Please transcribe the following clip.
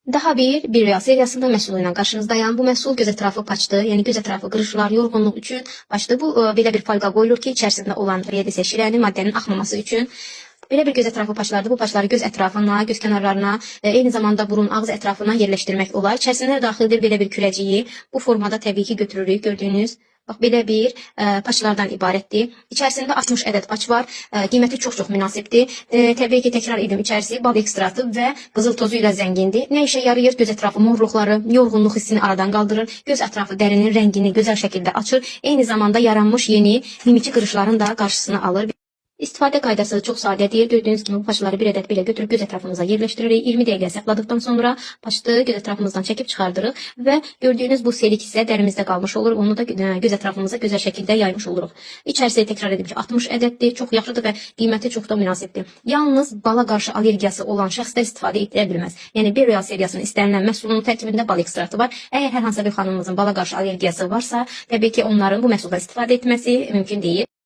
Daha bir real seriyasının məhsulu qarşınızdayım. Bu məhsul göz ətrafı paçdır. Yəni göz ətrafı qırışlar, yorğunluq üçün paçdır. Bu belə bir folqa qoyulur ki, içərisində olan real şirənin maddənin axmaması üçün. Belə bir göz ətrafı paçlardır. Bu paçları göz ətrafına, göz kənarlarına, eyni zamanda burun, ağız ətrafına yerləşdirmək olar. İçərisinə daxildir belə bir kürəciyi. Bu formada təbii ki götürürük. Gördüyünüz bax belə bir paçlardan ibarətdir. İçərisində 60 ədəd paç var. Qiyməti çox münasibdir. Təbii ki təkrar edim, içərisi bal ekstratı və qızıl tozu ilə zəngindir. Nə işə yarayır? Göz ətrafı morluqları, yorğunluq hissini aradan qaldırır. Göz ətrafı dərinin rəngini gözəl şəkildə açır. Eyni zamanda yaranmış yeni mimiki qırışların da qarşısını alır. İstifadə qaydası çox sadədir. Gördüyünüz kimi bu paçları bir ədəd belə götürüb göz ətrafımıza yerləşdiririk. 20 dəqiqə saxladıqdan sonra paçı göz ətrafımızdan çəkib çıxardırıq və gördüyünüz bu selik hissə dərimizdə qalmış olur. Onu da göz ətrafımıza gözəl şəkildə yaymış oluruq. İçərisi təkrar edim ki 60 ədəddir. Çox yaxşıdır və qiyməti çox da münasibdir. Yalnız bala qarşı allergiyası olan şəxslər istifadə edə bilməz. Yəni bir real seriyasının istənilən məhsulunun tərkibində bal ekstratı var. Əgər hər hansı bir xanımımızın bala qarşı allergiyası varsa, təbii ki onların bu məhsuldan istifadə etməsi mümkün deyil.